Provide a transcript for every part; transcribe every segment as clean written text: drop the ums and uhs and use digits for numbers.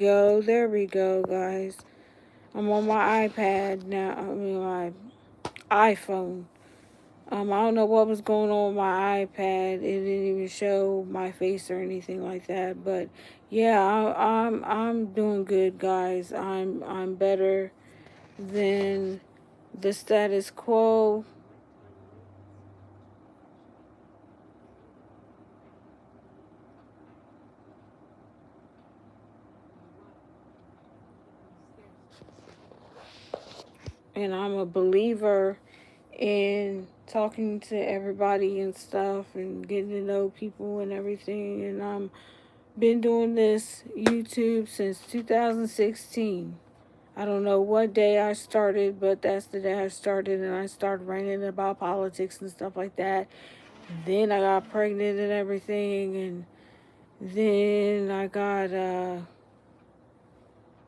There we go, guys. I'm on my iPad now. I mean, my iPhone. I don't know what was going on with my iPad. It didn't even show my face or anything like that. But yeah, I'm doing good, guys. I'm better than the status quo. And I'm a believer in talking to everybody and stuff and getting to know people and everything. And I'm been doing this YouTube since 2016. I don't know what day I started, but that's the day I started, and I started writing about politics and stuff like that. Then I got pregnant and everything, and then I got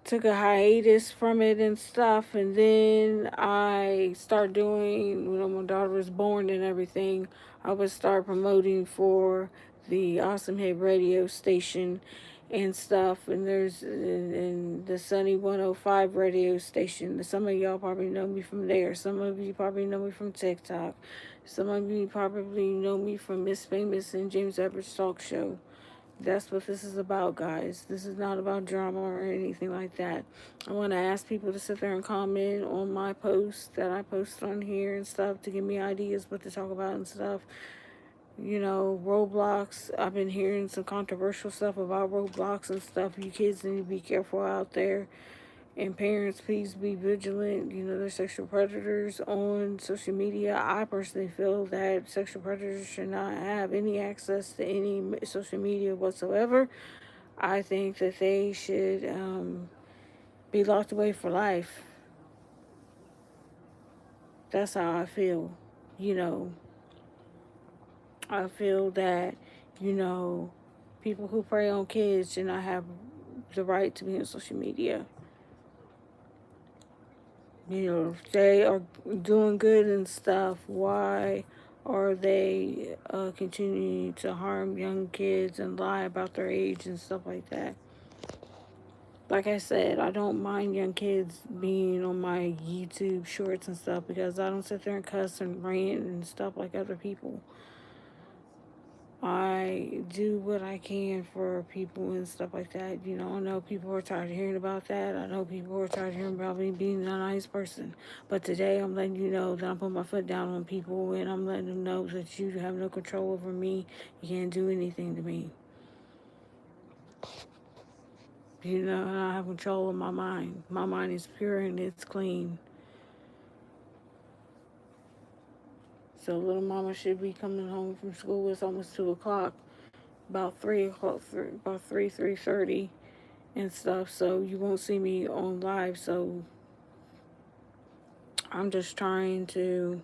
took a hiatus from it and stuff, and then I started doing, when my daughter was born and everything, I would start promoting for the Awesome Hit radio station and stuff, and there's and the Sunny 105 radio station. Some of y'all probably know me from there. Some of you probably know me from TikTok. Some of you probably know me from Miss Famous and James Everage Talkshow. That's what this is about, guys. This is not about drama or anything like that. I want to ask people to sit there and comment on my posts that I post on here and stuff to give me ideas what to talk about and stuff. You know, Roblox. I've been hearing some controversial stuff about Roblox and stuff. You kids need to be careful out there. And parents, please be vigilant. You know, there's sexual predators on social media. I personally feel that sexual predators should not have any access to any social media whatsoever. I think that they should be locked away for life. That's how I feel. You know, I feel that, you know, people who prey on kids should not have the right to be on social media. You know, if they are doing good and stuff, why are they continuing to harm young kids and lie about their age and stuff like that? Like I said, I don't mind young kids being on my YouTube shorts and stuff because I don't sit there and cuss and rant and stuff like other people. I do what I can for people and stuff like that. You know, I know people are tired of hearing about that. I know people are tired of hearing about me being a nice person. But today I'm letting you know that I'm putting my foot down on people, and I'm letting them know that you have no control over me. You can't do anything to me. You know, and I have control of my mind. My mind is pure and it's clean. So little mama should be coming home from school. It's almost 2 o'clock. About 3 o'clock, about 3:30 and stuff. So you won't see me on live. So I'm just trying to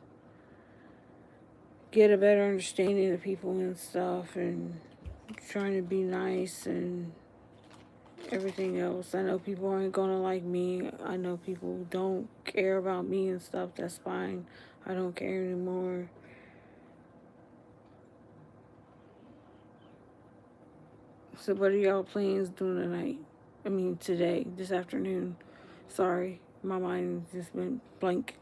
get a better understanding of people and stuff, and trying to be nice and everything else. I know people aren't gonna like me. I know people don't care about me and stuff. That's fine. I don't care anymore. So what are y'all plans doing tonight? I mean today, this afternoon. Sorry, my mind just went blank.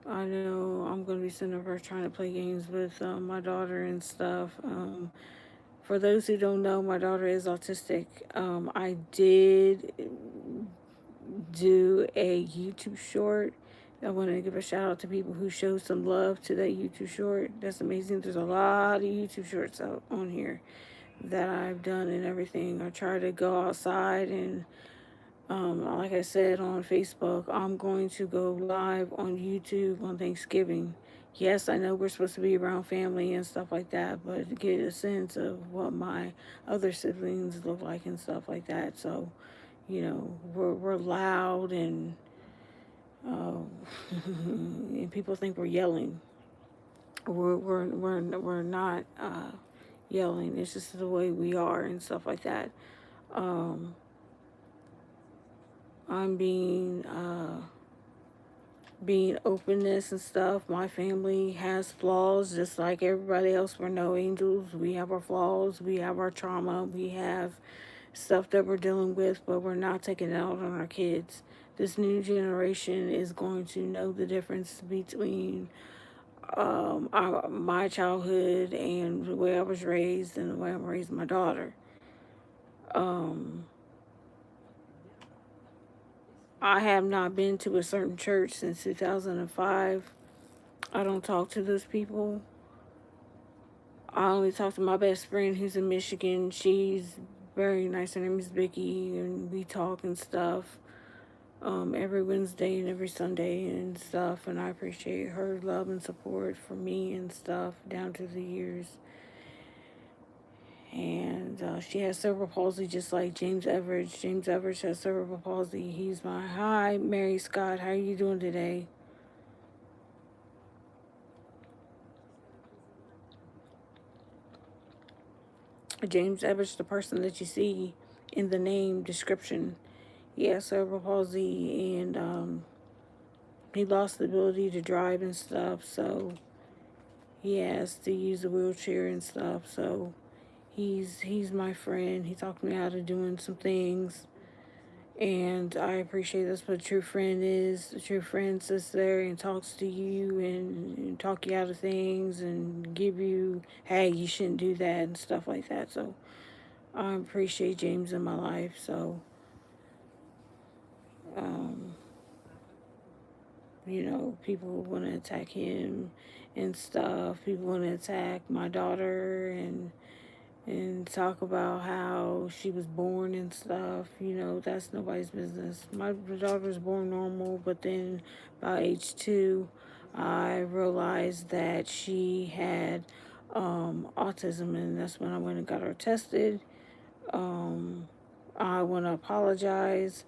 I know I'm gonna be sitting over trying to play games with my daughter and stuff. For those who don't know, my daughter is autistic. I did do a YouTube short. I want to give a shout out to people who showed some love to that YouTube short. That's amazing. There's a lot of YouTube shorts out on here that I've done and everything. I try to go outside and, like I said on Facebook, I'm going to go live on YouTube on Thanksgiving. Yes, I know we're supposed to be around family and stuff like that, but to get a sense of what my other siblings look like and stuff like that. So, you know, we're loud uh, and people think we're yelling. We're not yelling. It's just the way we are and stuff like that. Um, I'm being openness and stuff. My family has flaws just like everybody else. We're no angels. We have our flaws. We have our trauma. We have stuff that we're dealing with, but we're not taking it out on our kids. This new generation is going to know the difference between my childhood and the way I was raised and the way I'm raising my daughter. Um, I have not been to a certain church since 2005. I don't talk to those people. I only talk to my best friend who's in Michigan. She's very nice. Her name is Vicky, and we talk and stuff every Wednesday and every Sunday and stuff. And I appreciate her love and support for me and stuff down through the years. And she has cerebral palsy just like James Everage. James Everage has cerebral palsy. He's my hi, Mary Scott. How are you doing today? James Everage, the person that you see in the name description, he has cerebral palsy, and he lost the ability to drive and stuff. So he has to use a wheelchair and stuff. So he's my friend. He taught me how to doing some things. And I appreciate that's what a true friend is. A true friend sits there and talks to you and talk you out of things and give you, hey, you shouldn't do that and stuff like that. So I appreciate James in my life. So, um, people want to attack him and stuff. People want to attack my daughter and talk about how she was born and stuff. That's nobody's business. My daughter was born normal, but then by age 2, I realized that she had autism, and that's when I went and got her tested. Um, I want to apologize.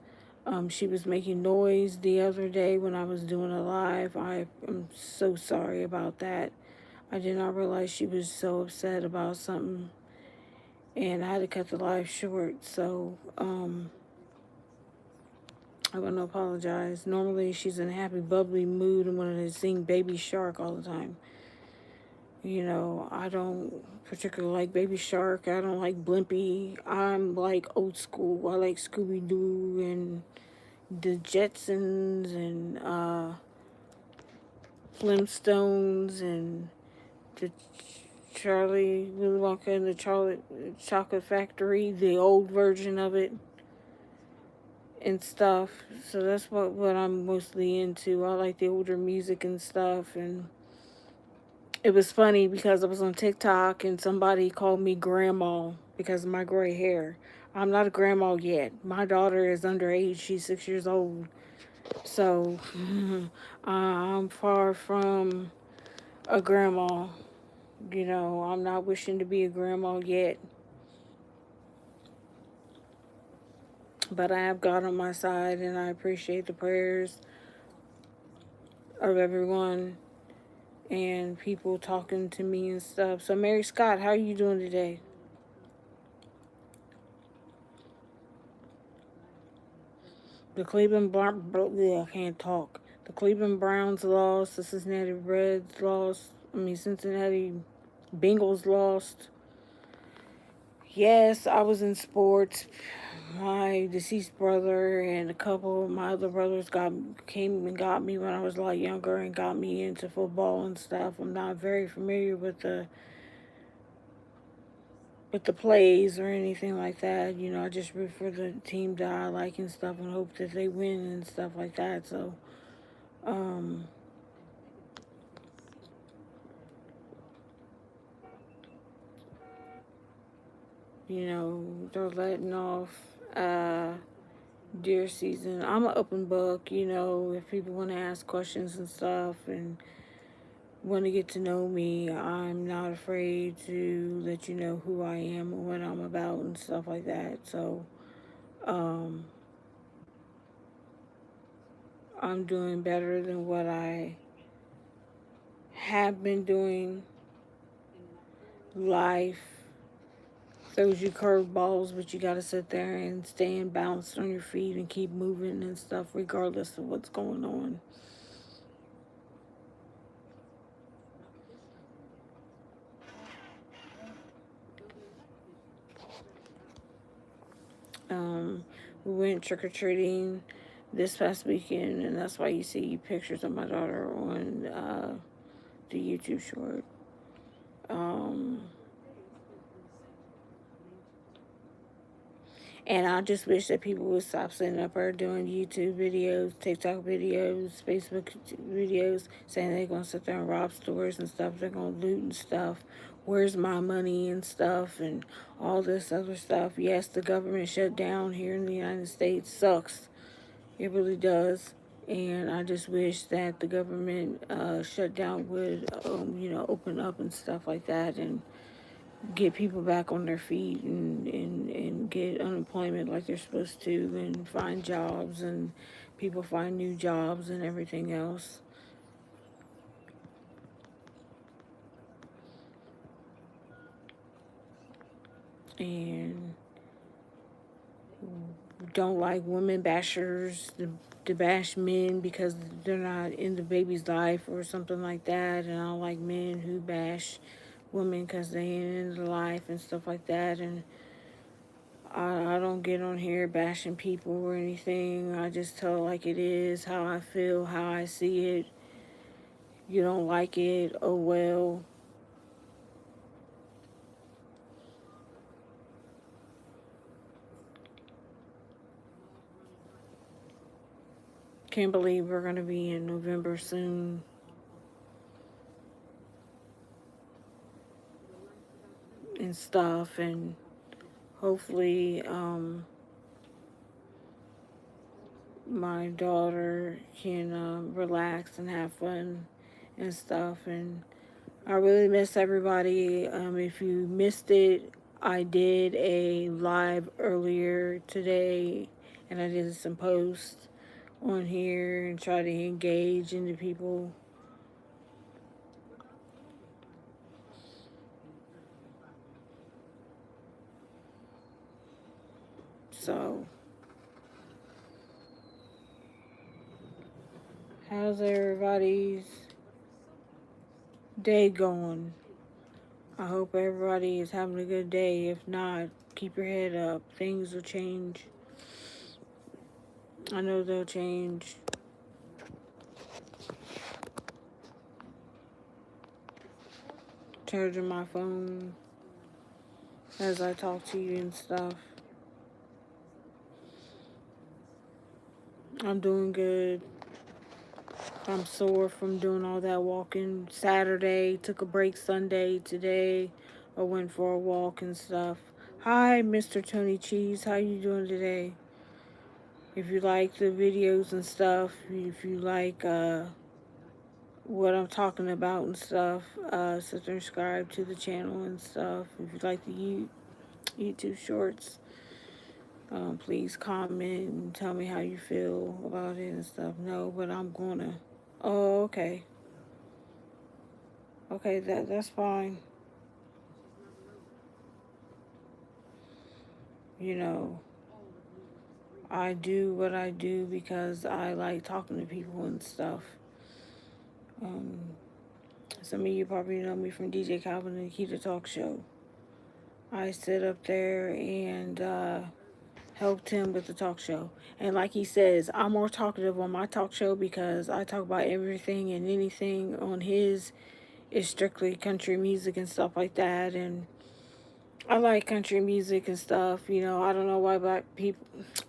She was making noise the other day when I was doing a live. I am so sorry about that. I did not realize she was so upset about something, and I had to cut the live short. So I want to apologize. Normally, she's in a happy, bubbly mood and wanted to sing Baby Shark all the time. I don't particularly like Baby Shark. I don't like Blimpy. I'm like old school. I like Scooby Doo and the Jetsons and Flintstones and the Charlie Willy Wonka and the Charlie Chocolate Factory, the old version of it and stuff. So that's what I'm mostly into. I like the older music and stuff. And it was funny because I was on TikTok and somebody called me grandma because of my gray hair. I'm not a grandma yet. My daughter is underage. She's 6 years old. So I'm far from a grandma. I'm not wishing to be a grandma yet. But I have God on my side, and I appreciate the prayers of everyone and people talking to me and stuff. So, Mary Scott, how are you doing today? The Cleveland I can't talk. The Cleveland Browns lost. The Cincinnati Reds lost. Cincinnati Bengals lost. Yes, I was in sports. My deceased brother and a couple of my other brothers came and got me when I was a lot younger and got me into football and stuff. I'm not very familiar with the plays or anything like that. I just root for the team that I like and stuff and hope that they win and stuff like that. So, um, they're letting off deer season. I'm an open book, if people want to ask questions and stuff and want to get to know me, I'm not afraid to let you know who I am and what I'm about and stuff like that. So, um, I'm doing better than what I have been doing. Life throws you curveballs, but you got to sit there and stand balanced on your feet and keep moving and stuff, regardless of what's going on. Um, we went trick-or-treating this past weekend, and that's why you see pictures of my daughter on the YouTube short. Um, and I just wish that people would stop sitting up there doing YouTube videos, TikTok videos, Facebook videos, saying they're going to sit there and rob stores and stuff. They're going to loot and stuff. Where's my money and stuff and all this other stuff. Yes, the government shutdown here in the United States sucks. It really does. And I just wish that the government shutdown would, open up and stuff like that and get people back on their feet and get unemployment like they're supposed to and find jobs and people find new jobs and everything else. And don't like women bashers to bash men because they're not in the baby's life or something like that. And I don't like men who bash women because they ain't in the life and stuff like that. And I don't get on here bashing people or anything. I just tell it like it is, how I feel, how I see it. You don't like it, oh well. Can't believe we're going to be in November soon and stuff. And hopefully, my daughter can relax and have fun and stuff. And I really miss everybody. If you missed it, I did a live earlier today and I did some posts on here and try to engage into people. So, how's everybody's day going? I hope everybody is having a good day. If not, keep your head up. Things will change. I know they'll change. Charging my phone as I talk to you and stuff. I'm doing good. I'm sore from doing all that walking. Saturday, took a break Sunday. Today, I went for a walk and stuff. Hi, Mr. Tony Cheese. How you doing today? If you like the videos and stuff, if you like what I'm talking about and stuff, subscribe to the channel and stuff. If you like the YouTube shorts, please comment and tell me how you feel about it and stuff. No, but I'm gonna. Oh, okay. Okay, that's fine. You know, I do what I do because I like talking to people and stuff. Um, some of you probably know me from DJ Calvin and Keita Talk Show. I sit up there and helped him with the talk show. And like he says, I'm more talkative on my talk show because I talk about everything and anything. On his is strictly country music and stuff like that. And I like country music and stuff. I don't know why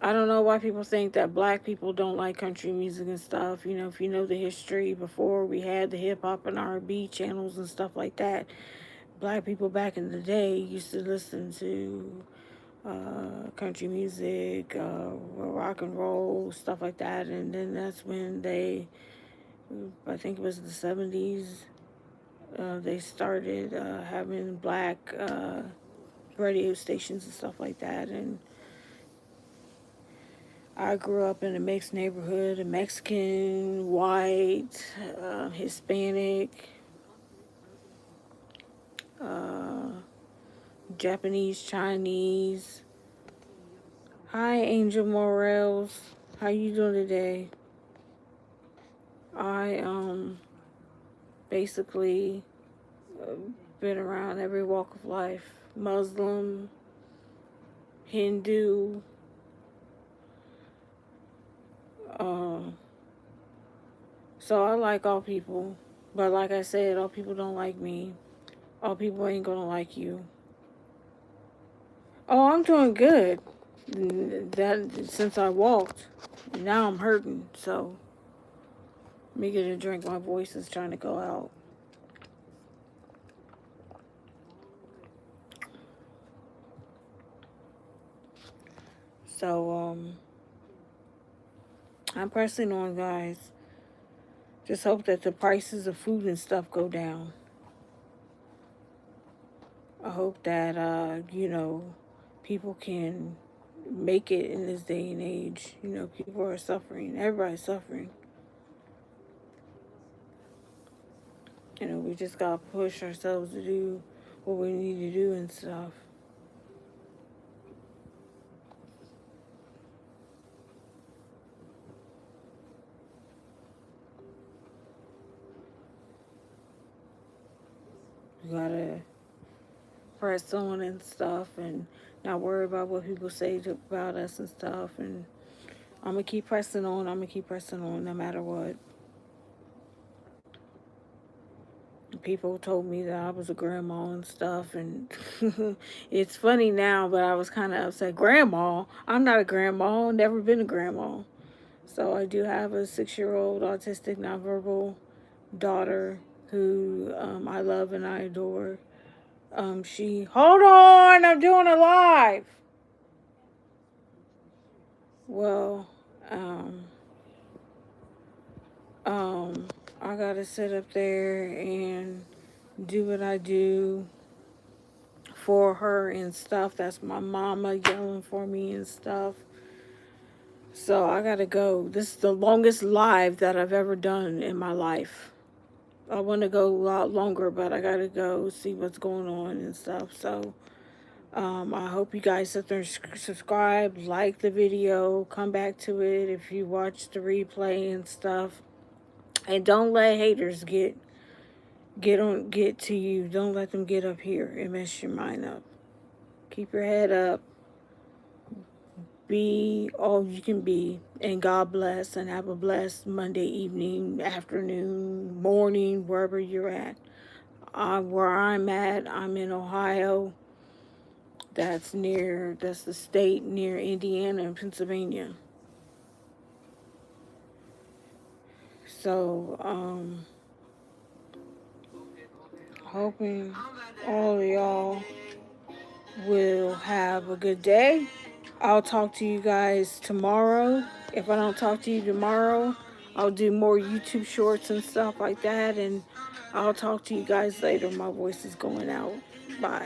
I don't know why people think that black people don't like country music and stuff. If you know the history before we had the hip hop and R&B channels and stuff like that, black people back in the day used to listen to country music, rock and roll, stuff like that. And then that's when I think it was the 70s, they started having black radio stations and stuff like that. And I grew up in a mixed neighborhood, a Mexican, white, Hispanic, uh, Japanese, Chinese. Hi, Angel Morels. How you doing today? I basically uh, been around every walk of life. Muslim, Hindu. So I like all people. But like I said, all people don't like me. All people ain't gonna like you. Oh, I'm doing good. That since I walked, now I'm hurting. So let me get a drink. My voice is trying to go out. So I'm pressing on, guys. Just hope that the prices of food and stuff go down. I hope that people can make it in this day and age. People are suffering. Everybody's suffering. We just gotta push ourselves to do what we need to do and stuff. We gotta press on and stuff, and not worry about what people say about us and stuff. And I'm gonna keep pressing on. I'm gonna keep pressing on no matter what. People told me that I was a grandma and stuff, and it's funny now, but I was kind of upset. Grandma? I'm not a grandma. Never been a grandma. So I do have a 6-year-old autistic nonverbal daughter who I love and I adore. She hold on, I'm doing a live. Well, um, um, I gotta sit up there and do what I do for her and stuff. That's my mama yelling for me and stuff. So I gotta go. This is the longest live that I've ever done in my life. I want to go a lot longer, but I gotta go see what's going on and stuff. So I hope you guys sit there and subscribe, like the video, come back to it if you watch the replay and stuff, and don't let haters get to you. Don't let them get up here and mess your mind up. Keep your head up. Be all you can be, and God bless, and have a blessed Monday evening, afternoon, morning, wherever you're at. Where I'm at, I'm in Ohio. That's the state near Indiana and Pennsylvania. So, hoping all of y'all will have a good day. I'll talk to you guys tomorrow. If I don't talk to you tomorrow, I'll do more YouTube shorts and stuff like that. And I'll talk to you guys later. My voice is going out. Bye.